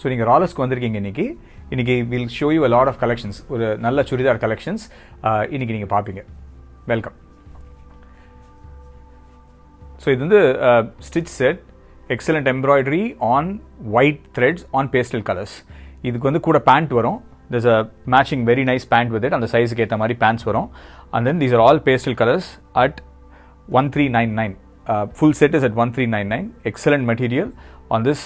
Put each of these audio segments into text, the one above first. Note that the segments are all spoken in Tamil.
ஸோ நீங்கள் ராலர்ஸ்க்கு வந்திருக்கீங்க இன்றைக்கி will show you a lot of collections. ஒரு நல்ல சுடிதார் கலெக்ஷன்ஸ் இன்றைக்கி நீங்கள் பார்ப்பீங்க. வெல்கம். ஸோ இது வந்து stitch set, excellent embroidery on white threads on pastel colours. இதுக்கு வந்து கூட பேண்ட் வரும். there's a matching very nice pant with it. அந்த சைஸுக்கு ஏற்ற மாதிரி பேண்ட்ஸ் வரும். and then these are all pastel colors at 1399. Full set is at 1399. Excellent material on this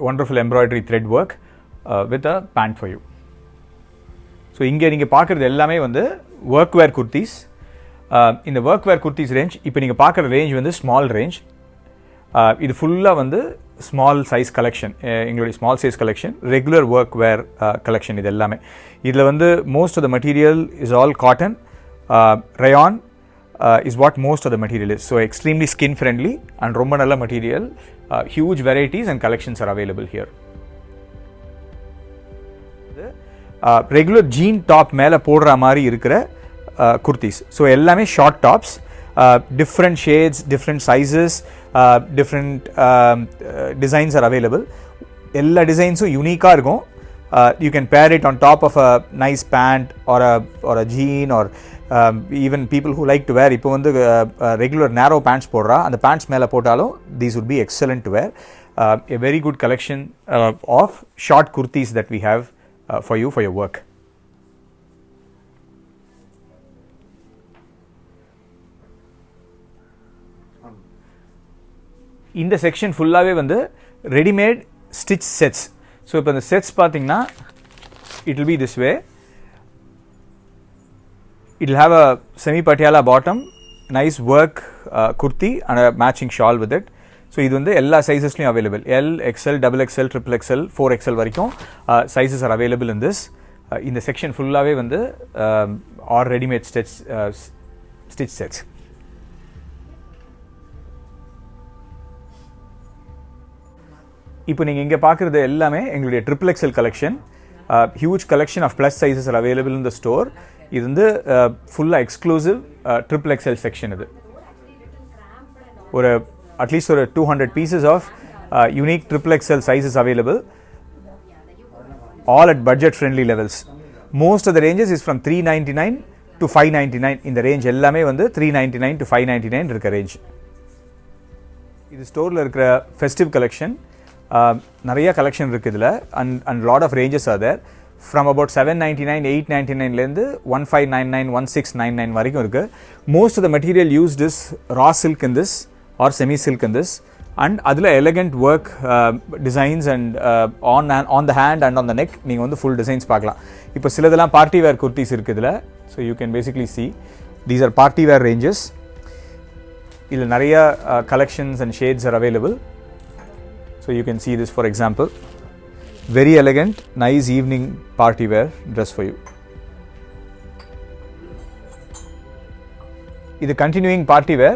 wonderful embroidery thread work with a pant for you. So இங்கே நீங்கள் பார்க்குறது எல்லாமே வந்து ஒர்க் வேர் குர்த்திஸ். இந்த ஒர்க் வேர் குர்த்திஸ் ரேஞ்ச் இப்போ நீங்கள் பார்க்குற ரேஞ்ச் வந்து ஸ்மால் ரேஞ்ச். இது ஃபுல்லாக வந்து ஸ்மால் சைஸ் கலெக்ஷன், எங்களுடைய small size collection, regular work wear collection. இது எல்லாமே இதில் வந்து most of the material is all cotton. Rayon is what most of the material is. So extremely skin friendly and ரொம்ப நல்ல material. Huge varieties and collections are available here. Regular jean top மேலே போடுற மாதிரி இருக்கிற kurtis. So எல்லாமே short tops, different shades, different sizes, different designs are available. எல்லா டிசைன்ஸும் யூனிக்காக இருக்கும். You can pair it on top of a nice pant or a jean or even people who like to wear இப்போ வந்து regular narrow pants போடுறா, அந்த pants மேலே போட்டாலும் these would be excellent to wear. A very good collection of short kurtis that we have for you for your work. இந்த செக்ஷன் ஃபுல்லாகவே வந்து ரெடிமேட் ஸ்டிச் செட்ஸ். ஸோ இப்போ இந்த செட்ஸ் பார்த்தீங்கன்னா it will be this way. It will have a semi patiala bottom, nice work kurti and a matching shawl with it. So இது வந்து எல்லா சைஸஸ்லையும் available. L, XL, XXL, XXL, 4XL வரைக்கும் sizes are available in this. இந்த செக்ஷன் ஃபுல்லாகவே வந்து ஆர் ரெடிமேட் ஸ்டிச் செட்ஸ். இப்போ நீங்கள் இங்கே பார்க்குறது எல்லாமே எங்களுடைய XXL collection. Huge collection of plus sizes are available in the store. இது வந்து ஃபுல்லாக எக்ஸ்க்ளூசிவ் XXL செக்ஷன். இது ஒரு அட்லீஸ்ட் ஒரு 200 pieces of unique XXL sizes available, all at budget friendly levels. Most of the ranges is from 399 to 599. இந்த ரேஞ்ச் எல்லாமே வந்து 399 to 599 இருக்க ரேஞ்ச். இது ஸ்டோரில் இருக்கிற ஃபெஸ்டிவ் கலெக்ஷன். நிறைய கலெக்ஷன் இருக்குது இதில். And lot of ranges are there. From about 799, 899லேருந்து 1599, 1699 வரைக்கும் இருக்குது. Most of the material used is raw silk in this or semi silk in this. And அதில் elegant work designs and on the hand and on the neck நீங்கள் வந்து ஃபுல் டிசைன்ஸ் பார்க்கலாம். இப்போ சிலதெல்லாம் பார்ட்டி வேர் குர்த்திஸ் இருக்குது இதில். So you can basically C these are party wear ranges. இதில் நிறைய collections and shades are available. So you can see this, for example, very elegant, nice evening party wear dress for you. இது continuing party wear.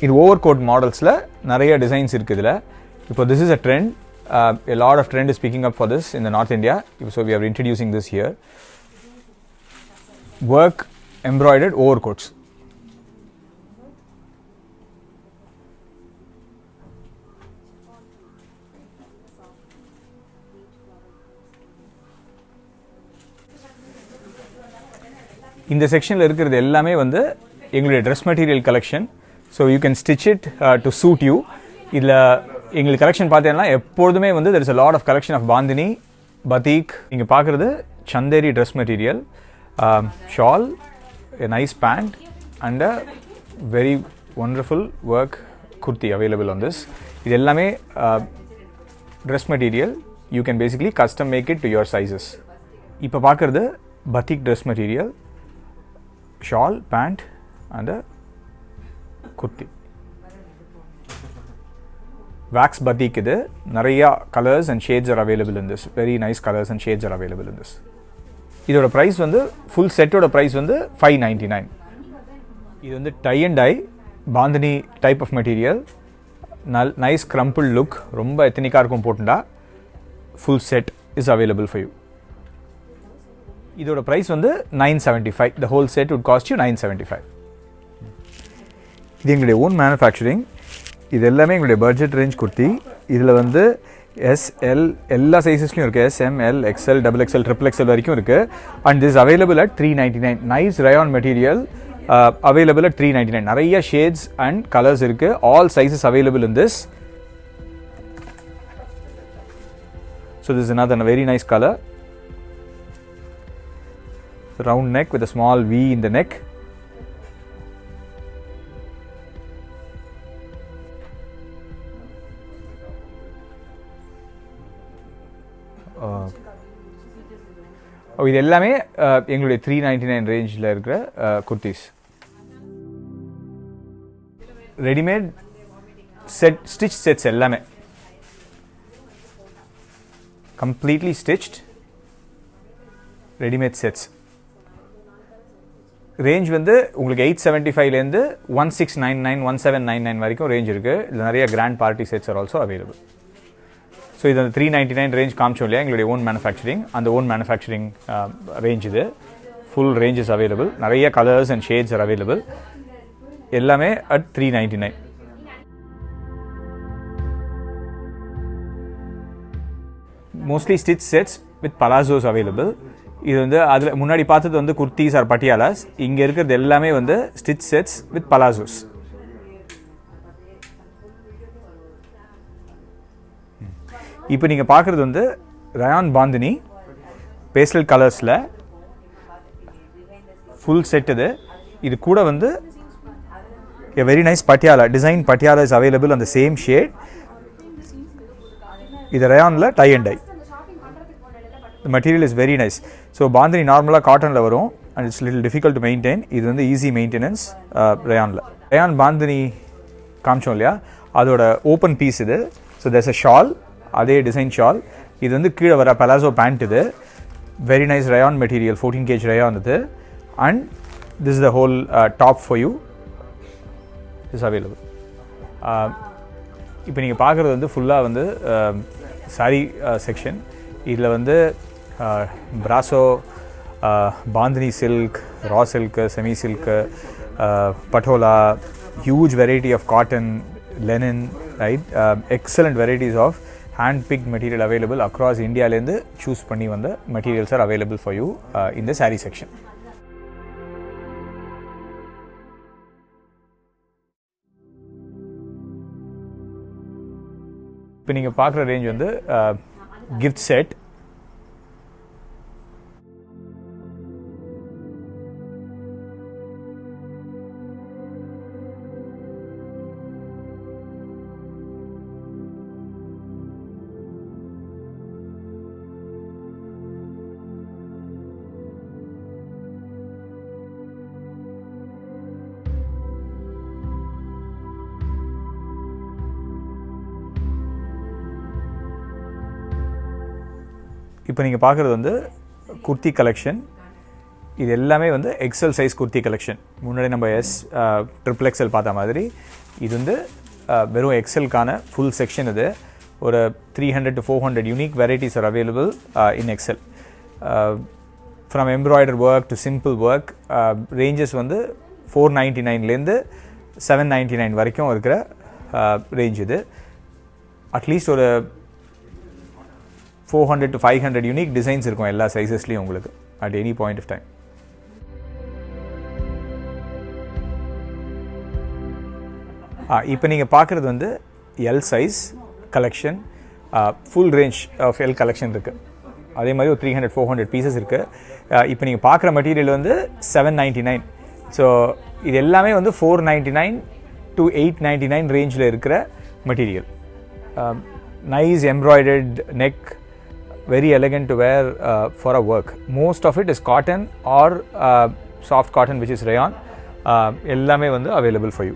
இது overcoat modelsல நிறைய designs இருக்கு இதுல. இப்போ this is a trend. A lot of trend is picking up for this in the North India. So we are introducing this here. Work embroidered overcoats. இந்த செக்ஷனில் இருக்கிறது எல்லாமே வந்து எங்களுடைய dress material collection. So you can stitch it to suit you. இதில் எங்களுக்கு கலெக்ஷன் பார்த்தீங்கன்னா எப்பொழுதுமே வந்து there is a lot of collection of bandhani, batik. நீங்கள் பார்க்குறது Chanderi dress material, shawl, a nice pant and a very wonderful work kurti available on this. இது எல்லாமே dress material. You can basically custom make it to your sizes. இப்போ பார்க்குறது batik dress material, shawl, pant and a kurti. Wax batik இது. நிறைய colors and shades are available in this. Very nice colors and shades are available in this. இதோட price வந்து full set ஓட price வந்து 599. இது வந்து tie and dye bandhani type of material. Nice crumpled look. ரொம்ப எத்தனிக்காக இருக்கும் போட்டுண்டா. Full set is available for you. இதோட ப்ரைஸ் வந்து 975. The whole set would cost you 975. இது எங்களுடைய ஓன் மேனுஃபேக்சரிங். இது எல்லாமே எங்களுடைய பட்ஜெட் ரேஞ்ச் குர்த்தி. இதில் வந்து SL எல்லா சைஸஸ்லையும் இருக்குது. SM, L, XL, XXL, XXL வரைக்கும் இருக்குது. And this available at $399. Nice rayon material available at $399. நிறைய ஷேட்ஸ் அண்ட் கலர்ஸ் இருக்குது. All sizes available in this. So this is another very nice color. Round neck with a small V in the neck. இது எல்லாமே எங்களுடைய $399 ரேஞ்சில் இருக்கிற kurtis. Readymade set stitch sets எல்லாமே completely stitched readymade sets. Range வந்து உங்களுக்கு 875லேருந்து 1699 1799 வரைக்கும் ரேஞ்ச் இருக்குது. இதில் நிறைய grand party sets are also available. So இது அந்த 399 ரேஞ்ச் காமிச்சோம் இல்லையா, எங்களுடைய ஓன் மேனுஃபேக்சரிங். அந்த ஓன் மேனுஃபேக்சரிங் ரேஞ்ச் இது. Full range is available. நிறைய colours and shades are available. எல்லாமே at $399. Mostly stitch sets with palazzos available. இது வந்து அதில் முன்னாடி பார்த்தது வந்து குர்த்திஸ் ஆர் பட்டியாலாஸ். இங்கே இருக்கிறது எல்லாமே வந்து ஸ்டிச் செட்ஸ் வித் பலாசோஸ். இப்போ நீங்கள் பார்க்குறது வந்து ரயான் பாந்தினி பேஸ்டல் கலர்ஸில் ஃபுல் செட். இது கூட வந்து a very nice patiala design patiala is available on the same shade. இது ரயானில் tie and dye. The material is very nice. So bandhani நார்மலாக காட்டனில் வரும் and it's little difficult to maintain. இது வந்து ஈஸி மெயின்டெனன்ஸ் ரயானில். ரயான் பாந்தினி காமிச்சோம் இல்லையா, அதோட ஓப்பன் பீஸ் இது. ஸோ there's a shawl, அதே டிசைன் ஷால். இது வந்து கீழே வர பலாசோ பேண்ட். இது very nice rayon material, 14 kg rayon இது. And this is the whole top for you is available. இப்போ நீங்கள் பார்க்குறது வந்து ஃபுல்லாக வந்து சாரீ செக்ஷன். இதில் வந்து Brasso, Bandhani silk, raw silk, semi silk, Patola, huge variety of cotton, linen, right. Excellent varieties of hand picked material available across India. லேருந்து choose பண்ணி வந்த materials are available for you in the saree section. இப்போ நீங்கள் பார்க்குற ரேஞ்ச் வந்து gift set. இப்போ நீங்கள் பார்க்குறது வந்து குர்த்தி கலெக்ஷன். இது எல்லாமே வந்து எக்ஸல் சைஸ் குர்த்தி கலெக்ஷன். முன்னாடி நம்ம XXL பார்த்த மாதிரி இது வந்து வெறும் எக்ஸலுக்கான ஃபுல் செக்ஷன். இது ஒரு 300 to 400 unique varieties are available in XL. From embroider work to simple work. Ranges வந்து 499லேருந்து 799 வரைக்கும் இருக்கிற ரேஞ்ச் இது. அட்லீஸ்ட் ஒரு 400 to 500 யூனிக் டிசைன்ஸ் இருக்கும் எல்லா சைஸஸ்லேயும் உங்களுக்கு at any point of time. இப்போ நீங்கள் பார்க்குறது வந்து L size collection. Full range of L collection இருக்குது. அதே மாதிரி ஒரு 300-400 பீசஸ் இருக்குது. இப்போ நீங்கள் பார்க்குற மெட்டீரியல் வந்து 799. ஸோ இது எல்லாமே வந்து 499 to 899 ரேஞ்சில் இருக்கிற material. Nice embroidered neck, very elegant to wear for a work. Most of it is cotton or soft cotton which is rayon. எல்லாமே வந்து available for you.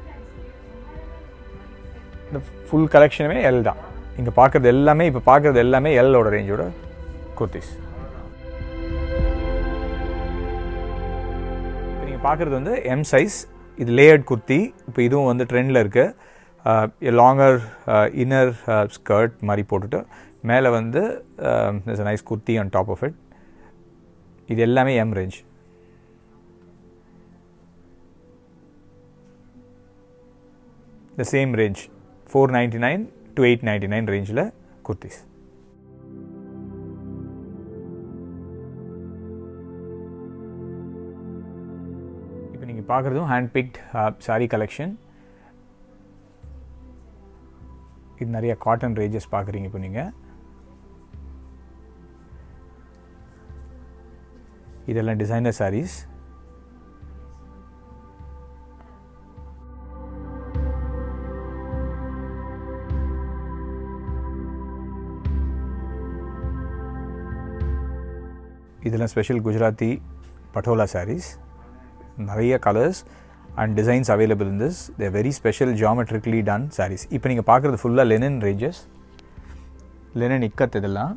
இந்த ஃபுல் கலெக்ஷனுமே எல் தான். இங்கே பார்க்குறது எல்லாமே, இப்போ பார்க்குறது எல்லாமே எல்லோட ரேஞ்சோட குர்த்திஸ். இப்போ நீங்கள் பார்க்குறது வந்து எம் சைஸ். இது லேயர்ட் குர்த்தி. இப்போ இதுவும் வந்து ட்ரெண்டில் இருக்குது. லாங்கர் இன்னர் ஸ்கர்ட் மாதிரி போட்டுட்டு மேலே வந்து there's a nice kurti on top of it. இது எல்லாமே M range. the same range 499 to 899 ரேஞ்சில் kurtis. இப்போ நீங்கள் பார்க்குறதும் ஹேண்ட் பிக்ட் saree கலெக்ஷன். இது நிறைய காட்டன் ரேஞ்சஸ் பார்க்குறீங்க இப்போ நீங்கள். இதெல்லாம் டிசைனர் sarees. இதெல்லாம் ஸ்பெஷல் குஜராத்தி பட்டோலா sarees. நிறைய colours and designs available in this. They very special geometrically done sarees. இப்போ நீங்கள் பார்க்குறது ஃபுல்லாக லெனின் ரேஞ்சஸ், லெனின் இக்கத். இதெல்லாம்